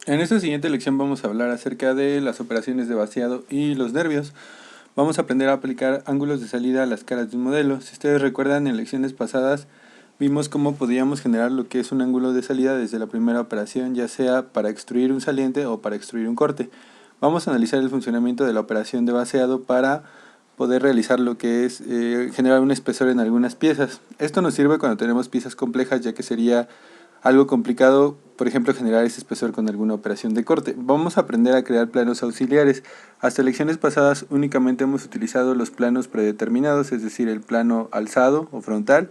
En esta siguiente lección vamos a hablar acerca de las operaciones de vaciado y los nervios. Vamos a aprender a aplicar ángulos de salida a las caras de un modelo. Si ustedes recuerdan, en lecciones pasadas vimos cómo podíamos generar lo que es un ángulo de salida desde la primera operación, ya sea para extruir un saliente o para extruir un corte. Vamos a analizar el funcionamiento de la operación de vaciado para poder realizar lo que es generar un espesor en algunas piezas. Esto nos sirve cuando tenemos piezas complejas, ya que sería algo complicado, por ejemplo, generar ese espesor con alguna operación de corte. Vamos a aprender a crear planos auxiliares. Hasta lecciones pasadas únicamente hemos utilizado los planos predeterminados, es decir, el plano alzado o frontal,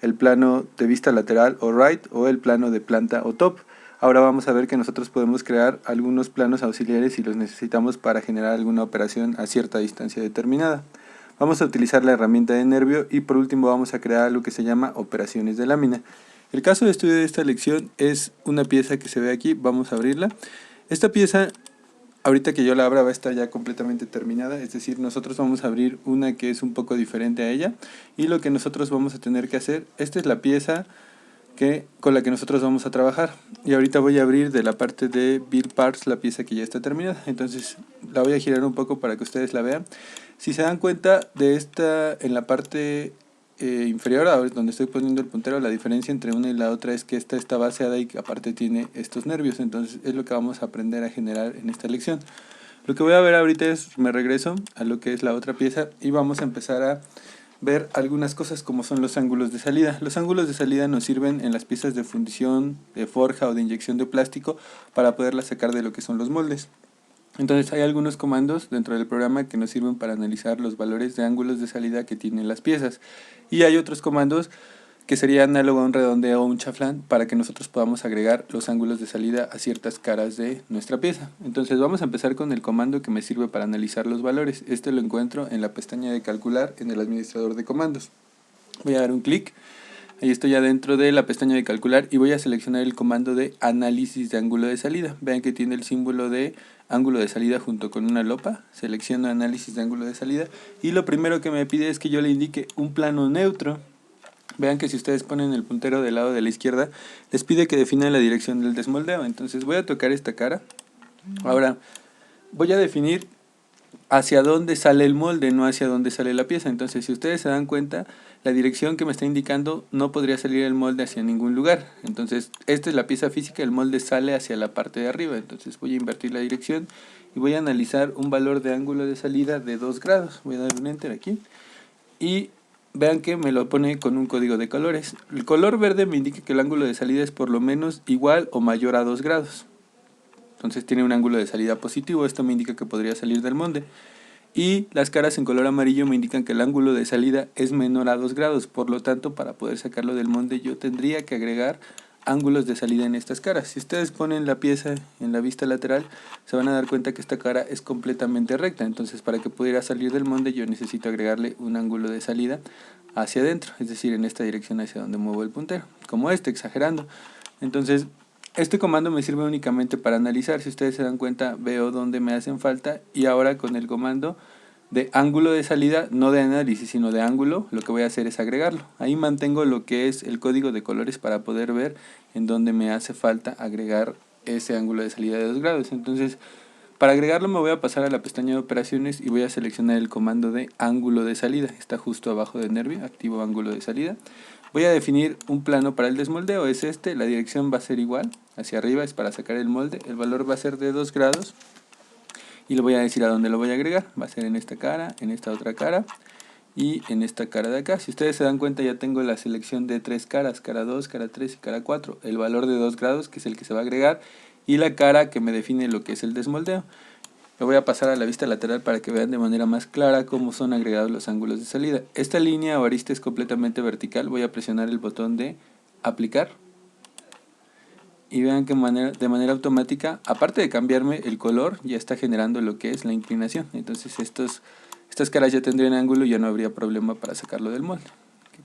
el plano de vista lateral o right o el plano de planta o top. Ahora vamos a ver que nosotros podemos crear algunos planos auxiliares si los necesitamos para generar alguna operación a cierta distancia determinada. Vamos a utilizar la herramienta de nervio y por último vamos a crear lo que se llama operaciones de lámina. El caso de estudio de esta lección es una pieza que se ve aquí, vamos a abrirla. Esta pieza, ahorita que yo la abra, va a estar ya completamente terminada, es decir, nosotros vamos a abrir una que es un poco diferente a ella y lo que nosotros vamos a tener que hacer, esta es la pieza con la que nosotros vamos a trabajar y ahorita voy a abrir de la parte de Build Parts la pieza que ya está terminada, entonces la voy a girar un poco para que ustedes la vean. Si se dan cuenta de esta, en la parte inferior, a donde estoy poniendo el puntero, la diferencia entre una y la otra es que esta está vaciada y que aparte tiene estos nervios, entonces es lo que vamos a aprender a generar en esta lección. Lo que voy a ver ahorita es, me regreso a lo que es la otra pieza y vamos a empezar a ver algunas cosas como son los ángulos de salida. Los ángulos de salida nos sirven en las piezas de fundición, de forja o de inyección de plástico para poderlas sacar de lo que son los moldes. Entonces hay algunos comandos dentro del programa que nos sirven para analizar los valores de ángulos de salida que tienen las piezas. Y hay otros comandos que sería análogo a un redondeo o un chaflán para que nosotros podamos agregar los ángulos de salida a ciertas caras de nuestra pieza. Entonces vamos a empezar con el comando que me sirve para analizar los valores. Este lo encuentro en la pestaña de calcular en el administrador de comandos. Voy a dar un clic. Ahí estoy ya dentro de la pestaña de calcular y voy a seleccionar el comando de análisis de ángulo de salida. Vean que tiene el símbolo de ángulo de salida junto con una lupa. Selecciono análisis de ángulo de salida y lo primero que me pide es que yo le indique un plano neutro. Vean que si ustedes ponen el puntero del lado de la izquierda, les pide que definan la dirección del desmoldeo. Entonces voy a tocar esta cara. Ahora voy a definir hacia dónde sale el molde, no hacia dónde sale la pieza. Entonces, si ustedes se dan cuenta, la dirección que me está indicando no podría salir el molde hacia ningún lugar. Entonces, esta es la pieza física, el molde sale hacia la parte de arriba. Entonces, voy a invertir la dirección y voy a analizar un valor de ángulo de salida de 2 grados. Voy a dar un enter aquí y vean que me lo pone con un código de colores. El color verde me indica que el ángulo de salida es por lo menos igual o mayor a 2 grados. Entonces tiene un ángulo de salida positivo, esto me indica que podría salir del molde. Y las caras en color amarillo me indican que el ángulo de salida es menor a 2 grados, por lo tanto para poder sacarlo del molde yo tendría que agregar ángulos de salida en estas caras. Si ustedes ponen la pieza en la vista lateral, se van a dar cuenta que esta cara es completamente recta, entonces para que pudiera salir del molde yo necesito agregarle un ángulo de salida hacia adentro, es decir, en esta dirección hacia donde muevo el puntero, como este, exagerando. Entonces, este comando me sirve únicamente para analizar. Si ustedes se dan cuenta, veo dónde me hacen falta y ahora con el comando de ángulo de salida, no de análisis, sino de ángulo, lo que voy a hacer es agregarlo. Ahí mantengo lo que es el código de colores para poder ver en dónde me hace falta agregar ese ángulo de salida de 2 grados. Entonces, para agregarlo me voy a pasar a la pestaña de operaciones y voy a seleccionar el comando de ángulo de salida. Está justo abajo de nervio, activo ángulo de salida. Voy a definir un plano para el desmoldeo, es este, la dirección va a ser igual, hacia arriba es para sacar el molde, el valor va a ser de 2 grados y le voy a decir a dónde lo voy a agregar, va a ser en esta cara, en esta otra cara y en esta cara de acá. Si ustedes se dan cuenta ya tengo la selección de 3 caras, cara 2, cara 3 y cara 4, el valor de 2 grados que es el que se va a agregar y la cara que me define lo que es el desmoldeo. Me voy a pasar a la vista lateral para que vean de manera más clara cómo son agregados los ángulos de salida. Esta línea o arista es completamente vertical. Voy a presionar el botón de aplicar. Y vean que de manera automática, aparte de cambiarme el color, ya está generando lo que es la inclinación. Entonces estas caras ya tendrían ángulo y ya no habría problema para sacarlo del molde.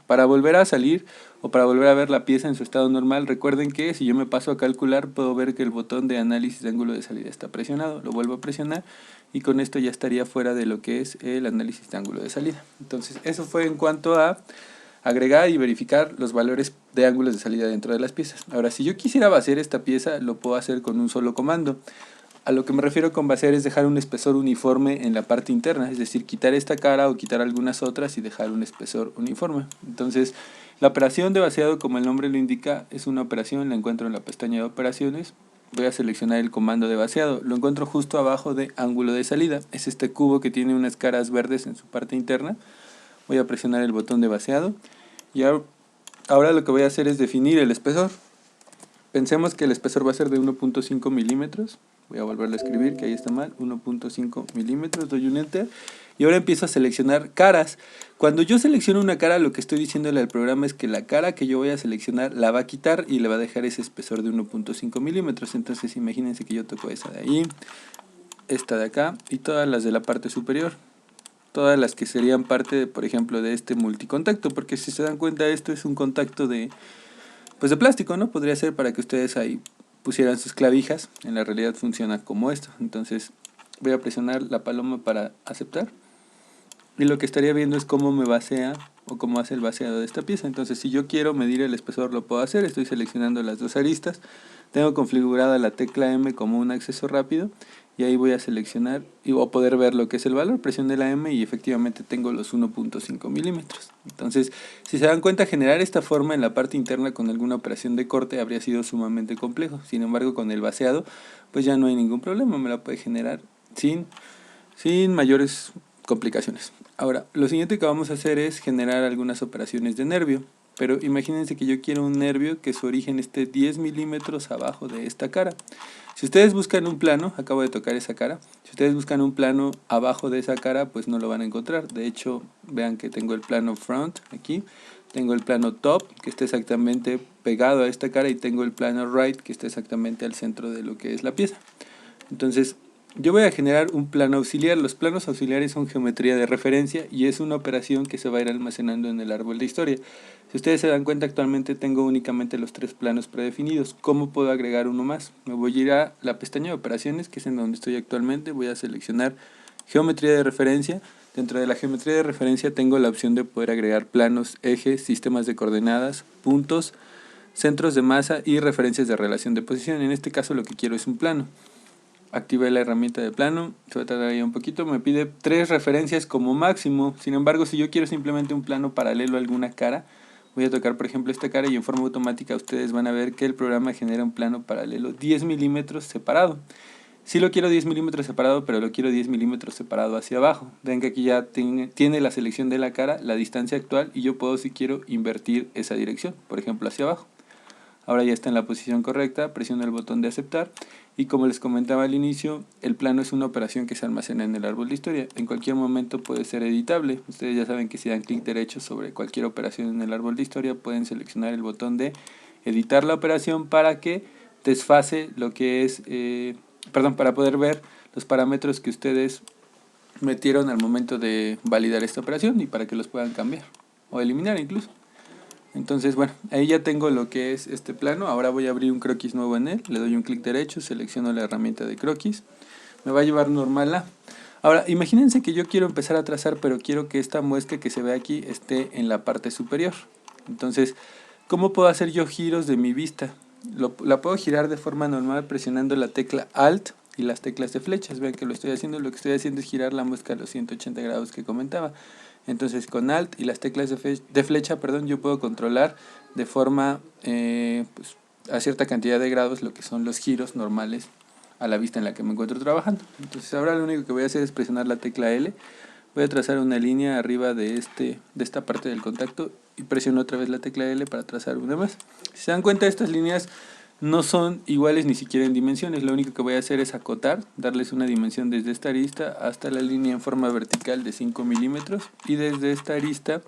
Para volver a salir o para volver a ver la pieza en su estado normal, recuerden que si yo me paso a calcular puedo ver que el botón de análisis de ángulo de salida está presionado, lo vuelvo a presionar y con esto ya estaría fuera de lo que es el análisis de ángulo de salida. Entonces eso fue en cuanto a agregar y verificar los valores de ángulos de salida dentro de las piezas. Ahora, si yo quisiera vaciar esta pieza, lo puedo hacer con un solo comando. A lo que me refiero con vaciar es dejar un espesor uniforme en la parte interna, es decir, quitar esta cara o quitar algunas otras y dejar un espesor uniforme. Entonces, la operación de vaciado, como el nombre lo indica, es una operación, la encuentro en la pestaña de operaciones. Voy a seleccionar el comando de vaciado, lo encuentro justo abajo de ángulo de salida, es este cubo que tiene unas caras verdes en su parte interna. Voy a presionar el botón de vaciado y ahora lo que voy a hacer es definir el espesor. Pensemos que el espesor va a ser de 1.5 milímetros. Voy a volverlo a escribir, que ahí está mal, 1.5 milímetros, doy un enter y ahora empiezo a seleccionar caras. Cuando yo selecciono una cara, lo que estoy diciéndole al programa es que la cara que yo voy a seleccionar la va a quitar y le va a dejar ese espesor de 1.5 milímetros. Entonces imagínense que yo toco esa de ahí, esta de acá y todas las de la parte superior. Todas las que serían parte, por ejemplo, de este multicontacto, porque si se dan cuenta esto es un contacto de plástico, ¿no? Podría ser para que ustedes ahí pusieran sus clavijas, en la realidad funciona como esto. Entonces voy a presionar la paloma para aceptar y lo que estaría viendo es cómo me vacía o cómo hace el vaciado de esta pieza. Entonces si yo quiero medir el espesor lo puedo hacer, estoy seleccionando las dos aristas, tengo configurada la tecla M como un acceso rápido y ahí voy a seleccionar y voy a poder ver lo que es el valor, presioné la M y efectivamente tengo los 1.5 milímetros. Entonces, si se dan cuenta, generar esta forma en la parte interna con alguna operación de corte habría sido sumamente complejo. Sin embargo, con el vaciado, pues ya no hay ningún problema, me la puede generar sin mayores complicaciones. Ahora, lo siguiente que vamos a hacer es generar algunas operaciones de nervio. Pero imagínense que yo quiero un nervio que su origen esté 10 milímetros abajo de esta cara. Si ustedes buscan un plano, acabo de tocar esa cara, si ustedes buscan un plano abajo de esa cara, pues no lo van a encontrar. De hecho, vean que tengo el plano front aquí, tengo el plano top, que está exactamente pegado a esta cara, y tengo el plano right, que está exactamente al centro de lo que es la pieza. Entonces, yo voy a generar un plano auxiliar. Los planos auxiliares son geometría de referencia y es una operación que se va a ir almacenando en el árbol de historia. Si ustedes se dan cuenta, actualmente tengo únicamente los 3 planos predefinidos. ¿Cómo puedo agregar uno más? Me voy a ir a la pestaña de operaciones, que es en donde estoy actualmente. Voy a seleccionar geometría de referencia. Dentro de la geometría de referencia tengo la opción de poder agregar planos, ejes, sistemas de coordenadas, puntos, centros de masa y referencias de relación de posición. En este caso lo que quiero es un plano. Activé la herramienta de plano, se va a tardar ahí un poquito, me pide 3 referencias como máximo. Sin embargo, si yo quiero simplemente un plano paralelo a alguna cara, voy a tocar por ejemplo esta cara y en forma automática ustedes van a ver que el programa genera un plano paralelo 10 milímetros separado. Sí lo quiero 10 milímetros separado, pero lo quiero 10 milímetros separado hacia abajo. Ven que aquí ya tiene la selección de la cara, la distancia actual, y yo puedo, si quiero, invertir esa dirección, por ejemplo hacia abajo. Ahora ya está en la posición correcta, presiono el botón de aceptar y como les comentaba al inicio, el plano es una operación que se almacena en el árbol de historia. En cualquier momento puede ser editable. Ustedes ya saben que si dan clic derecho sobre cualquier operación en el árbol de historia pueden seleccionar el botón de editar la operación para que desfase lo que es, para poder ver los parámetros que ustedes metieron al momento de validar esta operación y para que los puedan cambiar o eliminar incluso. Entonces, bueno, ahí ya tengo lo que es este plano. Ahora voy a abrir un croquis nuevo en él. Le doy un clic derecho, selecciono la herramienta de croquis. Me va a llevar normal A. Ahora, imagínense que yo quiero empezar a trazar, pero quiero que esta muesca que se ve aquí esté en la parte superior. Entonces, ¿cómo puedo hacer yo giros de mi vista? La puedo girar de forma normal presionando la tecla Alt y las teclas de flechas. Vean que lo estoy haciendo. Lo que estoy haciendo es girar la muesca a los 180 grados que comentaba. Entonces con Alt y las teclas de flecha, yo puedo controlar de forma a cierta cantidad de grados lo que son los giros normales a la vista en la que me encuentro trabajando. Entonces ahora lo único que voy a hacer es presionar la tecla L, voy a trazar una línea arriba de esta parte del contacto y presiono otra vez la tecla L para trazar una más. Si se dan cuenta, estas líneas no son iguales ni siquiera en dimensiones. Lo único que voy a hacer es acotar, darles una dimensión desde esta arista hasta la línea en forma vertical de 5 milímetros y desde esta arista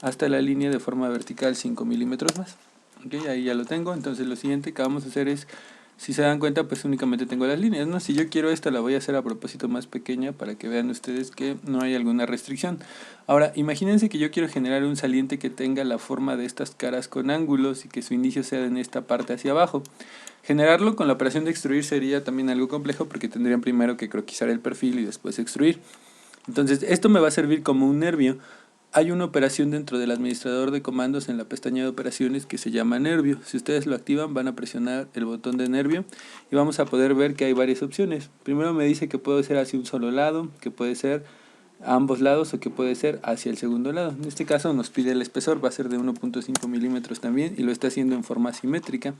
hasta la línea de forma vertical 5 milímetros más. Okay, ahí ya lo tengo. Entonces lo siguiente que vamos a hacer es, si se dan cuenta, pues únicamente tengo las líneas, ¿no? Si yo quiero esta, la voy a hacer a propósito más pequeña para que vean ustedes que no hay alguna restricción. Ahora, imagínense que yo quiero generar un saliente que tenga la forma de estas caras con ángulos y que su inicio sea en esta parte hacia abajo. Generarlo con la operación de extruir sería también algo complejo porque tendrían primero que croquisar el perfil y después extruir. Entonces, esto me va a servir como un nervio. hay una operación dentro del administrador de comandos en la pestaña de operaciones que se llama nervio. Si ustedes lo activan, van a presionar el botón de nervio y vamos a poder ver que hay varias opciones. Primero me dice que puede ser hacia un solo lado, que puede ser a ambos lados o que puede ser hacia el segundo lado. En este caso nos pide el espesor, va a ser de 1.5 milímetros también y lo está haciendo en forma simétrica.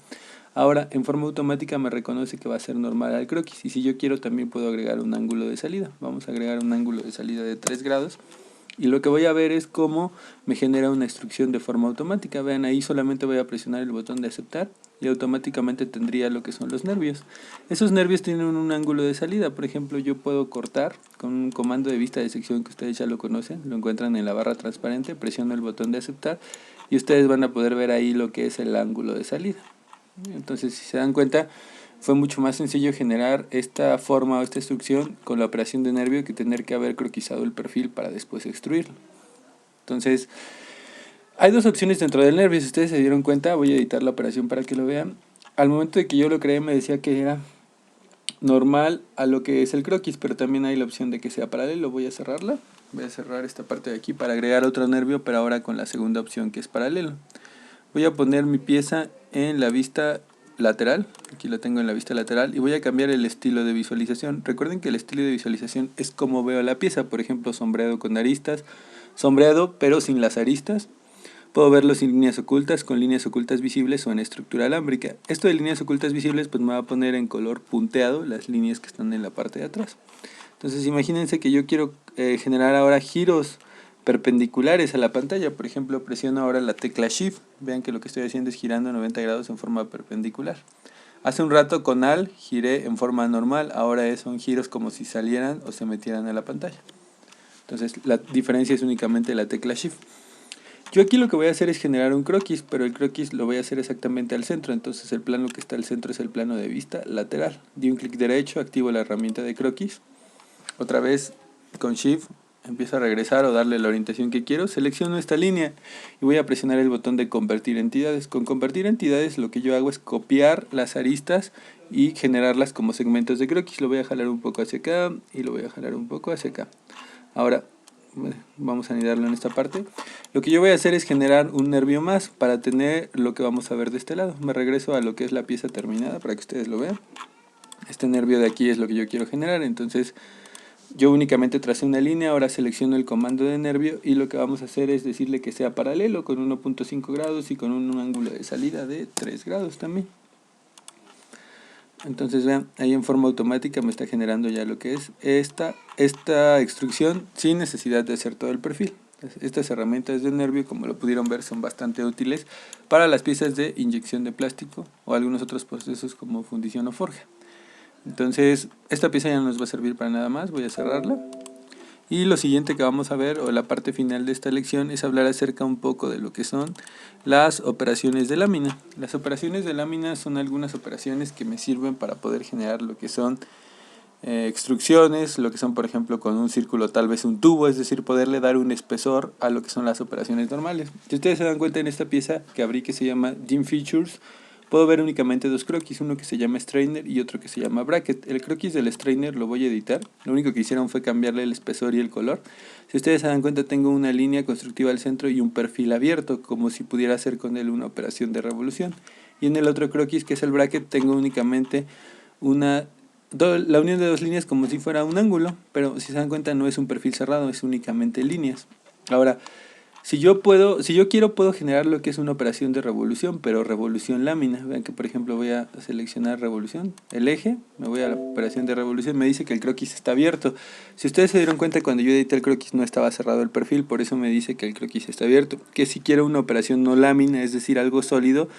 Ahora en forma automática me reconoce que va a ser normal al croquis y si yo quiero también puedo agregar un ángulo de salida. Vamos a agregar un ángulo de salida de 3 grados. Y lo que voy a ver es cómo me genera una instrucción de forma automática. Vean, ahí solamente voy a presionar el botón de aceptar y automáticamente tendría lo que son los nervios. Esos nervios tienen un ángulo de salida. Por ejemplo, yo puedo cortar con un comando de vista de sección que ustedes ya lo conocen. Lo encuentran en la barra transparente. Presiono el botón de aceptar y ustedes van a poder ver ahí lo que es el ángulo de salida. Entonces, si se dan cuenta, fue mucho más sencillo generar esta forma o esta instrucción con la operación de nervio que tener que haber croquisado el perfil para después extruirlo. Entonces, hay dos opciones dentro del nervio. Si ustedes se dieron cuenta, voy a editar la operación para que lo vean. Al momento de que yo lo creé me decía que era normal a lo que es el croquis, pero también hay la opción de que sea paralelo. Voy a cerrarla. Voy a cerrar esta parte de aquí para agregar otro nervio, pero ahora con la segunda opción que es paralelo. Voy a poner mi pieza en la vista lateral, aquí la tengo en la vista lateral y voy a cambiar el estilo de visualización. Recuerden que el estilo de visualización es como veo la pieza, por ejemplo sombreado con aristas, sombreado pero sin las aristas. Puedo verlo sin líneas ocultas, con líneas ocultas visibles o en estructura alámbrica. Esto de líneas ocultas visibles pues me va a poner en color punteado las líneas que están en la parte de atrás. Entonces imagínense que yo quiero generar ahora giros perpendiculares a la pantalla. Por ejemplo, presiono ahora la tecla Shift. Vean que lo que estoy haciendo es girando 90 grados en forma perpendicular. Hace un rato con Alt giré en forma normal, ahora son giros como si salieran o se metieran a la pantalla. Entonces la diferencia es únicamente la tecla Shift. Yo aquí lo que voy a hacer es generar un croquis, pero el croquis lo voy a hacer exactamente al centro. Entonces el plano que está al centro es el plano de vista lateral. Di un clic derecho, activo la herramienta de croquis. Otra vez con Shift empiezo a regresar o darle la orientación que quiero, selecciono esta línea y voy a presionar el botón de convertir entidades. Con convertir entidades lo que yo hago es copiar las aristas y generarlas como segmentos de croquis. Lo voy a jalar un poco hacia acá y lo voy a jalar un poco hacia acá. Ahora vamos a anidarlo en esta parte. Lo que yo voy a hacer es generar un nervio más para tener lo que vamos a ver de este lado. Me regreso a lo que es la pieza terminada para que ustedes lo vean. Este nervio de aquí es lo que yo quiero generar, entonces yo únicamente tracé una línea, ahora selecciono el comando de nervio y lo que vamos a hacer es decirle que sea paralelo con 1.5 grados y con un ángulo de salida de 3 grados también. Entonces vean, ahí en forma automática me está generando ya lo que es esta extrusión sin necesidad de hacer todo el perfil. Estas herramientas de nervio, como lo pudieron ver, son bastante útiles para las piezas de inyección de plástico o algunos otros procesos como fundición o forja. Entonces esta pieza ya no nos va a servir para nada más, voy a cerrarla. Y lo siguiente que vamos a ver, o la parte final de esta lección, es hablar acerca un poco de lo que son las operaciones de lámina. Las operaciones de lámina son algunas operaciones que me sirven para poder generar lo que son extrusiones, lo que son por ejemplo con un círculo tal vez un tubo, es decir, poderle dar un espesor a lo que son las operaciones normales. Si ustedes se dan cuenta en esta pieza que abrí que se llama Gym Features, puedo ver únicamente dos croquis, uno que se llama strainer y otro que se llama bracket. El croquis del strainer lo voy a editar, lo único que hicieron fue cambiarle el espesor y el color. Si ustedes se dan cuenta tengo una línea constructiva al centro y un perfil abierto, como si pudiera hacer con él una operación de revolución. Y en el otro croquis, que es el bracket, tengo únicamente la unión de dos líneas como si fuera un ángulo, pero si se dan cuenta no es un perfil cerrado, es únicamente líneas. Ahora, si yo quiero, puedo generar lo que es una operación de revolución, pero revolución lámina. Vean que por ejemplo voy a seleccionar revolución, el eje, me voy a la operación de revolución, me dice que el croquis está abierto. Si ustedes se dieron cuenta, cuando yo edité el croquis no estaba cerrado el perfil, por eso me dice que el croquis está abierto. Que si quiero una operación no lámina, es decir, algo sólido,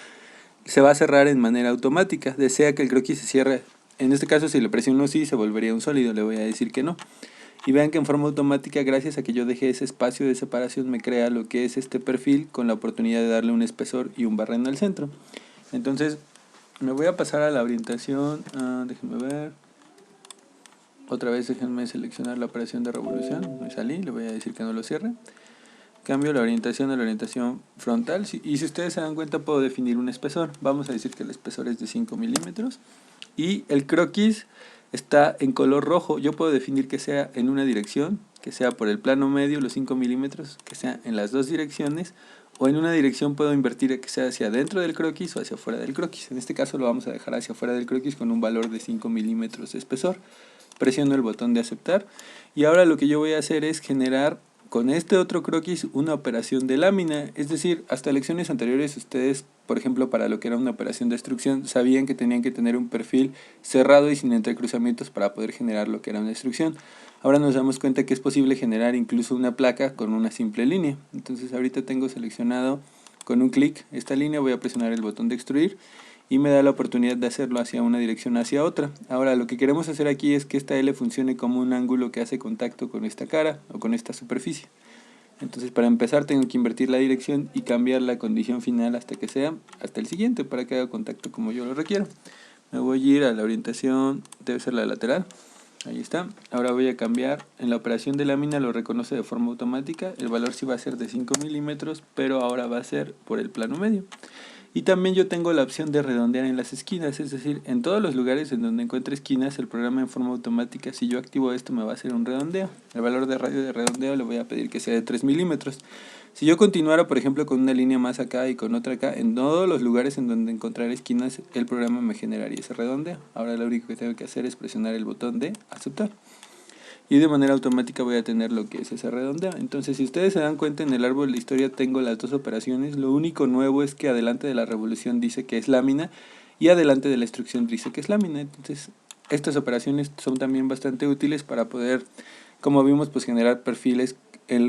se va a cerrar en manera automática. Desea que el croquis se cierre. En este caso, si le presiono sí, se volvería un sólido, le voy a decir que no. Y vean que en forma automática, gracias a que yo dejé ese espacio de separación, me crea lo que es este perfil con la oportunidad de darle un espesor y un barreno al centro. Entonces, me voy a pasar a la orientación, déjenme ver. Otra vez déjenme seleccionar la operación de revolución, me salí, le voy a decir que no lo cierre. Cambio la orientación a la orientación frontal y si ustedes se dan cuenta puedo definir un espesor. Vamos a decir que el espesor es de 5 milímetros y el croquis está en color rojo. Yo puedo definir que sea en una dirección, que sea por el plano medio, los 5 milímetros, que sea en las dos direcciones, o en una dirección puedo invertir que sea hacia dentro del croquis o hacia afuera del croquis. En este caso lo vamos a dejar hacia afuera del croquis con un valor de 5 milímetros de espesor. Presiono el botón de aceptar y ahora lo que yo voy a hacer es generar con este otro croquis una operación de lámina, es decir, hasta lecciones anteriores ustedes, por ejemplo, para lo que era una operación de extrusión, sabían que tenían que tener un perfil cerrado y sin entrecruzamientos para poder generar lo que era una extrusión. Ahora nos damos cuenta que es posible generar incluso una placa con una simple línea. Entonces ahorita tengo seleccionado con un clic esta línea, voy a presionar el botón de extruir y me da la oportunidad de hacerlo hacia una dirección hacia otra. Ahora lo que queremos hacer aquí es que esta L funcione como un ángulo que hace contacto con esta cara o con esta superficie. Entonces para empezar tengo que invertir la dirección y cambiar la condición final hasta que sea hasta el siguiente para que haga contacto como yo lo requiero. Me voy a ir a la orientación, debe ser la lateral. Ahí está. Ahora voy a cambiar. En la operación de lámina lo reconoce de forma automática. El valor sí va a ser de 5 milímetros, pero ahora va a ser por el plano medio. Y también yo tengo la opción de redondear en las esquinas, es decir, en todos los lugares en donde encuentre esquinas, el programa en forma automática, si yo activo esto, me va a hacer un redondeo. El valor de radio de redondeo le voy a pedir que sea de 3 milímetros. Si yo continuara, por ejemplo, con una línea más acá y con otra acá, en todos los lugares en donde encontrar esquinas, el programa me generaría ese redondeo. Ahora lo único que tengo que hacer es presionar el botón de aceptar. Y de manera automática voy a tener lo que es ese redondeo. Entonces, si ustedes se dan cuenta, en el árbol de la historia tengo las dos operaciones. Lo único nuevo es que adelante de la revolución dice que es lámina y adelante de la instrucción dice que es lámina. Entonces, estas operaciones son también bastante útiles para poder, como vimos, pues generar perfiles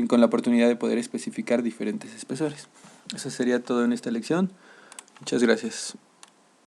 con la oportunidad de poder especificar diferentes espesores. Eso sería todo en esta lección. Muchas gracias.